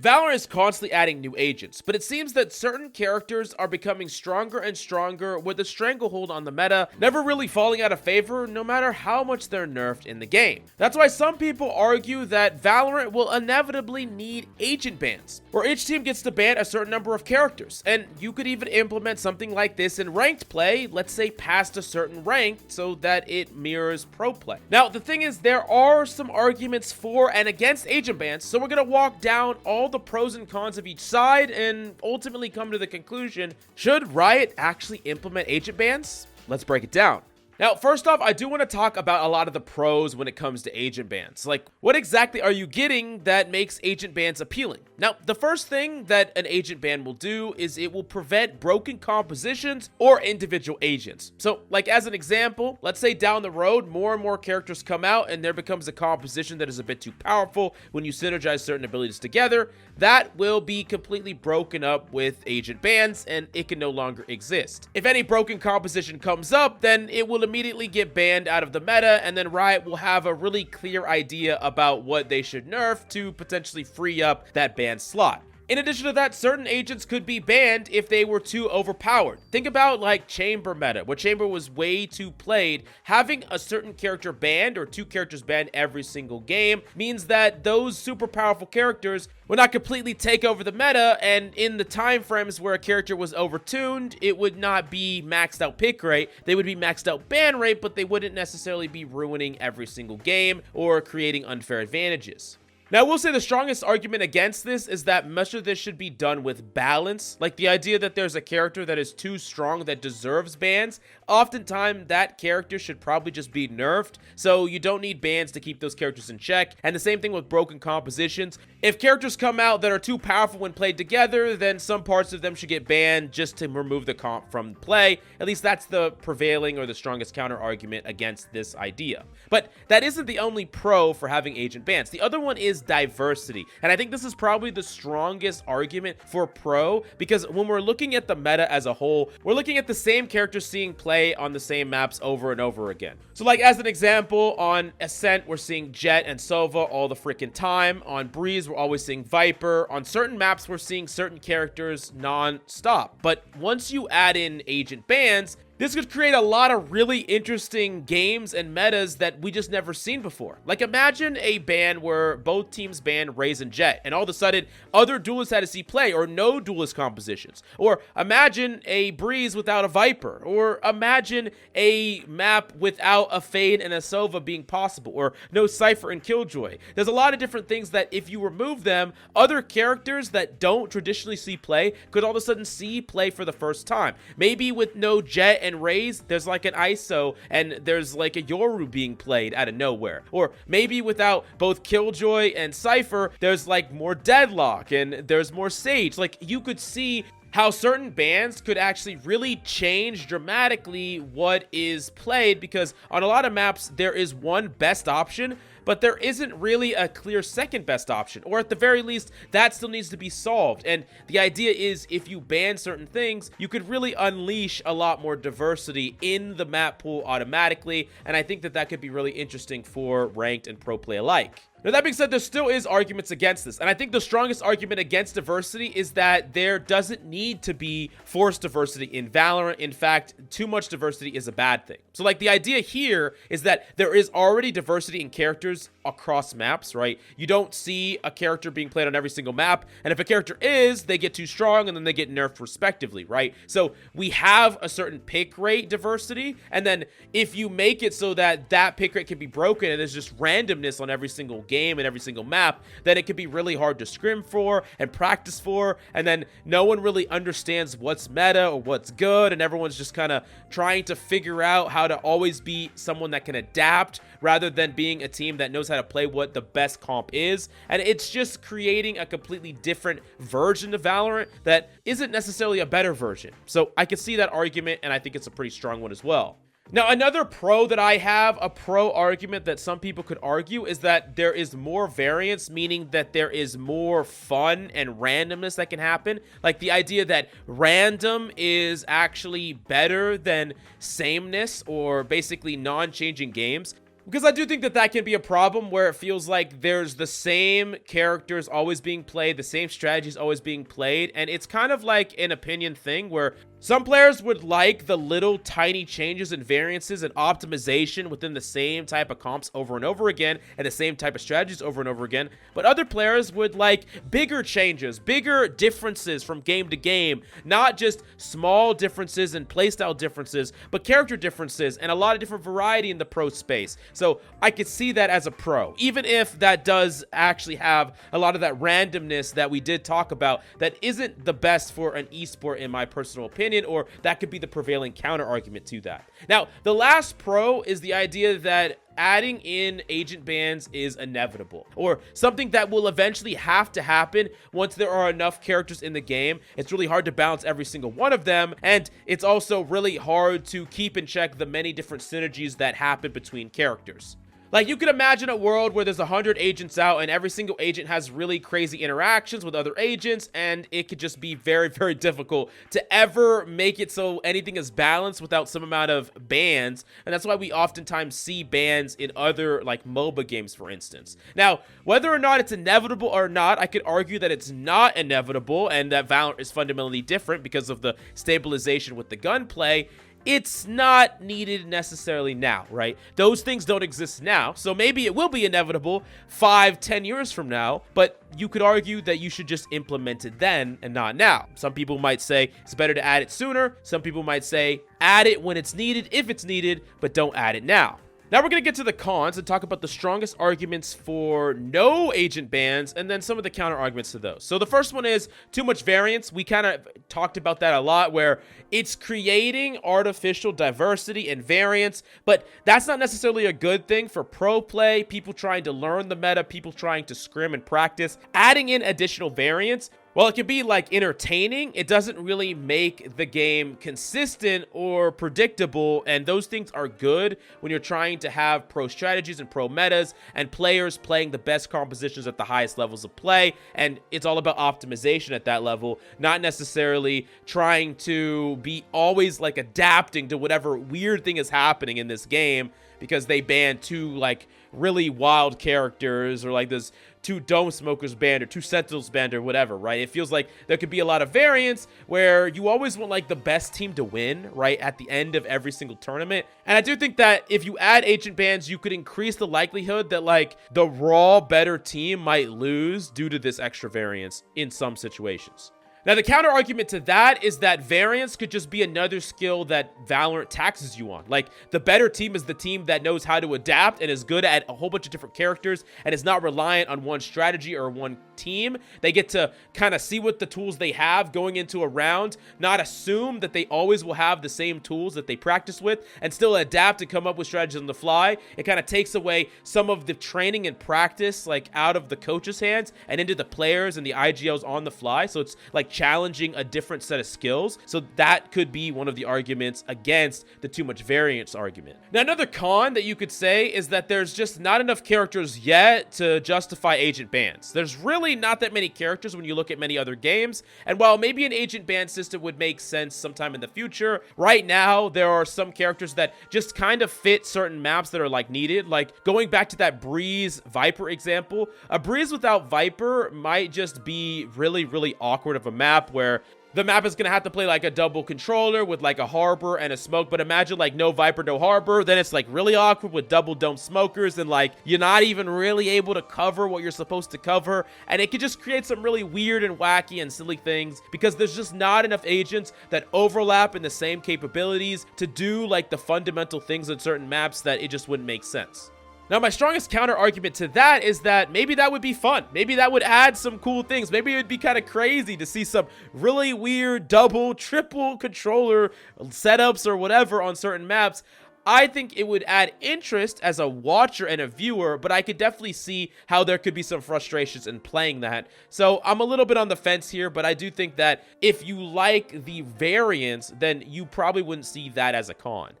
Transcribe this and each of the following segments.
Valorant is constantly adding new agents, but it seems that certain characters are becoming stronger and stronger with a stranglehold on the meta, never really falling out of favor no matter how much they're nerfed in the game. That's why some people argue that Valorant will inevitably need agent bans, where each team gets to ban a certain number of characters, and you could even implement something like this in ranked play, let's say past a certain rank, so that it mirrors pro play. Now, the thing is, there are some arguments for and against agent bans, so we're going to walk down all the pros and cons of each side and ultimately come to the conclusion, should Riot actually implement agent bans? Let's break it down. Now, first off, I do want to talk about a lot of the pros when it comes to agent bans. Like, what exactly are you getting that makes agent bans appealing? Now, the first thing that an agent ban will do is it will prevent broken compositions or individual agents. So, like as an example, let's say down the road, more and more characters come out and there becomes a composition that is a bit too powerful when you synergize certain abilities together. That will be completely broken up with agent bans and it can no longer exist. If any broken composition comes up, then it will immediately get banned out of the meta, and then Riot will have a really clear idea about what they should nerf to potentially free up that ban slot. In addition to that, certain agents could be banned if they were too overpowered. Think about like Chamber meta, where Chamber was way too played. Having a certain character banned or two characters banned every single game means that those super powerful characters would not completely take over the meta, and in the time frames where a character was overtuned, it would not be maxed out pick rate. They would be maxed out ban rate, but they wouldn't necessarily be ruining every single game or creating unfair advantages. Now, I will say the strongest argument against this is that much of this should be done with balance. Like the idea that there's a character that is too strong that deserves bans. Oftentimes, that character should probably just be nerfed, so you don't need bans to keep those characters in check. And the same thing with broken compositions. If characters come out that are too powerful when played together, then some parts of them should get banned just to remove the comp from play. At least that's the prevailing or the strongest counter argument against this idea. But that isn't the only pro for having agent bans. The other one is diversity, and I think this is probably the strongest argument for pro, because when we're looking at the meta as a whole, we're looking at the same characters seeing play on the same maps over and over again. So like as an example, on Ascent we're seeing Jett and Sova all the freaking time. On Breeze we're always seeing Viper. On certain maps we're seeing certain characters non-stop. But once you add in agent bans, this could create a lot of really interesting games and metas that we just never seen before. Like imagine a ban where both teams ban Raze and Jett, and all of a sudden other duelists had to see play, or no duelist compositions. Or imagine a Breeze without a Viper, or imagine a map without a Fade and a Sova being possible, or no Cypher and Killjoy. There's a lot of different things that if you remove them, other characters that don't traditionally see play could all of a sudden see play for the first time. Maybe with no Jett and Raze, there's like an ISO and there's like a Yoru being played out of nowhere. Or maybe without both Killjoy and Cypher, there's like more Deadlock and there's more Sage. Like you could see how certain bans could actually really change dramatically what is played, because on a lot of maps there is one best option, but there isn't really a clear second best option, or at the very least that still needs to be solved. And the idea is if you ban certain things, you could really unleash a lot more diversity in the map pool automatically, and I think that that could be really interesting for ranked and pro play alike. Now, that being said, there still is arguments against this, and I think the strongest argument against diversity is that there doesn't need to be forced diversity in Valorant. In fact, too much diversity is a bad thing. So, like, the idea here is that there is already diversity in characters across maps, right? You don't see a character being played on every single map, and if a character is, they get too strong, and then they get nerfed respectively, right? So, we have a certain pick rate diversity, and then if you make it so that that pick rate can be broken, and there's just randomness on every single game and every single map, then it can be really hard to scrim for and practice for, and then no one really understands what's meta or what's good, and everyone's just kind of trying to figure out how to always be someone that can adapt rather than being a team that knows how to play what the best comp is. And it's just creating a completely different version of Valorant that isn't necessarily a better version. So I can see that argument, and I think it's a pretty strong one as well. Now, another pro that I have, a pro argument that some people could argue, is that there is more variance, meaning that there is more fun and randomness that can happen. Like the idea that random is actually better than sameness, or basically non-changing games. Because I do think that that can be a problem where it feels like there's the same characters always being played, the same strategies always being played, and it's kind of like an opinion thing where some players would like the little tiny changes and variances and optimization within the same type of comps over and over again and the same type of strategies over and over again, but other players would like bigger changes, bigger differences from game to game, not just small differences and playstyle differences, but character differences and a lot of different variety in the pro space. So I could see that as a pro, even if that does actually have a lot of that randomness that we did talk about that isn't the best for an esport in my personal opinion, or that could be the prevailing counter argument to that. Now, the last pro is the idea that adding in agent bans is inevitable, or something that will eventually have to happen once there are enough characters in the game. It's really hard to balance every single one of them, and it's also really hard to keep in check the many different synergies that happen between characters. Like, you could imagine a world where there's 100 agents out and every single agent has really crazy interactions with other agents, and it could just be very, very difficult to ever make it so anything is balanced without some amount of bans. And that's why we oftentimes see bans in other, like, MOBA games, for instance. Now, whether or not it's inevitable or not, I could argue that it's not inevitable and that Valorant is fundamentally different because of the stabilization with the gunplay. It's not needed necessarily now, right? Those things don't exist now, so maybe it will be inevitable 5-10 years from now, but you could argue that you should just implement it then and not now. Some people might say it's better to add it sooner. Some people might say add it when it's needed, if it's needed, but don't add it now. Now we're going to get to the cons and talk about the strongest arguments for no agent bans and then some of the counter arguments to those. So the first one is too much variance. We kind of talked about that a lot, where it's creating artificial diversity and variance, but that's not necessarily a good thing for pro play, people trying to learn the meta, people trying to scrim and practice. Adding in additional variance, while it can be like entertaining, it doesn't really make the game consistent or predictable, and those things are good when you're trying to have pro strategies and pro metas and players playing the best compositions at the highest levels of play, and it's all about optimization at that level, not necessarily trying to be always like adapting to whatever weird thing is happening in this game because they banned two like really wild characters, or like this 2 Dome Smokers banned or 2 Sentinels banned or whatever, right? It feels like there could be a lot of variance where you always want like the best team to win, right, at the end of every single tournament. And I do think that if you add agent bans, you could increase the likelihood that like the raw better team might lose due to this extra variance in some situations. Now, the counter argument to that is that variance could just be another skill that Valorant taxes you on. Like, the better team is the team that knows how to adapt and is good at a whole bunch of different characters and is not reliant on one strategy or one team. They get to kind of see what the tools they have going into a round, not assume that they always will have the same tools that they practice with, and still adapt and come up with strategies on the fly. It kind of takes away some of the training and practice, like, out of the coach's hands and into the players and the IGLs on the fly. So it's like challenging a different set of skills. So that could be one of the arguments against the too much variance argument. Now, another con that you could say is that there's just not enough characters yet to justify agent bans. There's really not that many characters when you look at many other games, and while maybe an agent ban system would make sense sometime in the future, right now there are some characters that just kind of fit certain maps that are like needed. Like, going back to that Breeze Viper example, a Breeze without Viper might just be really awkward of a map, where the map is going to have to play like a double controller with like a harbor and a smoke. But imagine like no Viper, no harbor. Then it's like really awkward with double dome smokers, and like you're not even really able to cover what you're supposed to cover. And it could just create some really weird and wacky and silly things because there's just not enough agents that overlap in the same capabilities to do like the fundamental things on certain maps that it just wouldn't make sense. Now, my strongest counter argument to that is that maybe that would be fun. Maybe that would add some cool things. Maybe it would be kind of crazy to see some really weird double, triple controller setups or whatever on certain maps. I think it would add interest as a watcher and a viewer, but I could definitely see how there could be some frustrations in playing that. So I'm a little bit on the fence here, but I do think that if you like the variance, then you probably wouldn't see that as a con.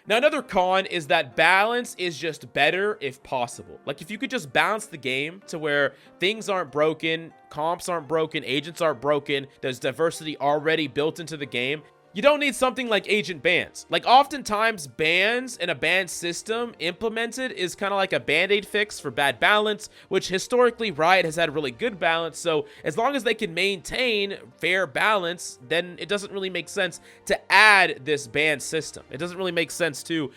Now, another con is that balance is just better if possible. Like, if you could just balance the game to where things aren't broken, comps aren't broken, agents aren't broken, there's diversity already built into the game. You don't need something like agent bans. Like, oftentimes bans in a ban system implemented is kind of like a band-aid fix for bad balance, which historically Riot has had really good balance. So as long as they can maintain fair balance, then it doesn't really make sense to add this ban system. It doesn't really make sense to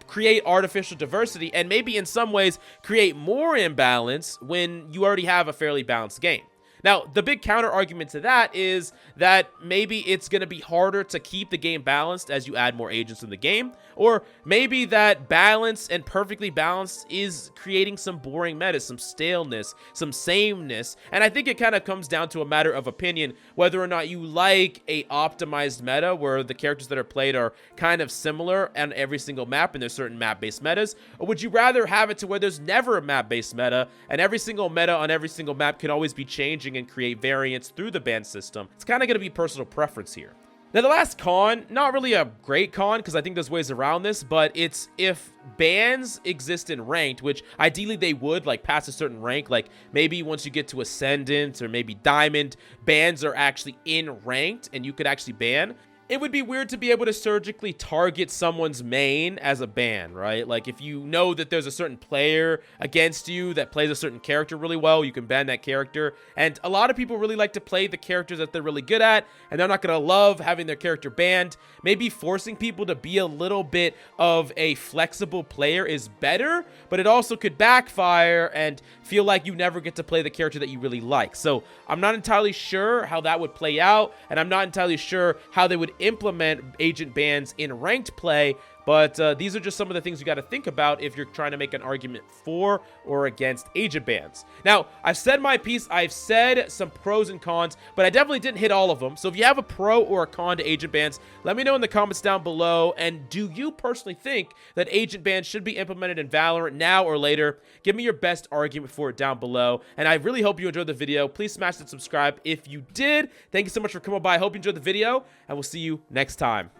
create artificial diversity and maybe in some ways create more imbalance when you already have a fairly balanced game. Now, the big counter argument to that is that maybe it's going to be harder to keep the game balanced as you add more agents in the game, or maybe that balance and perfectly balanced is creating some boring meta, some staleness, some sameness, and I think it kind of comes down to a matter of opinion, whether or not you like a optimized meta where the characters that are played are kind of similar on every single map and there's certain map-based metas, or would you rather have it to where there's never a map-based meta and every single meta on every single map can always be changing and create variants through the ban system? It's kind of going to be personal preference here. Now, the last con, not really a great con because I think there's ways around this, but it's if bans exist in ranked, which ideally they would, like past a certain rank, like maybe once you get to Ascendant or maybe Diamond, bans are actually in ranked and you could actually ban. It would be weird to be able to surgically target someone's main as a ban, right? Like if you know that there's a certain player against you that plays a certain character really well, you can ban that character. And a lot of people really like to play the characters that they're really good at, and they're not going to love having their character banned. Maybe forcing people to be a little bit of a flexible player is better, but it also could backfire and feel like you never get to play the character that you really like. So I'm not entirely sure how that would play out, and I'm not entirely sure how they would implement agent bans in ranked play, but these are just some of the things you got to think about if you're trying to make an argument for or against agent bans. Now, I've said my piece, I've said some pros and cons, but I definitely didn't hit all of them. So if you have a pro or a con to agent bans, let me know in the comments down below. And do you personally think that agent bans should be implemented in Valorant now or later? Give me your best argument for it down below. And I really hope you enjoyed the video. Please smash that subscribe if you did. Thank you so much for coming by. I hope you enjoyed the video, and we'll see you next time.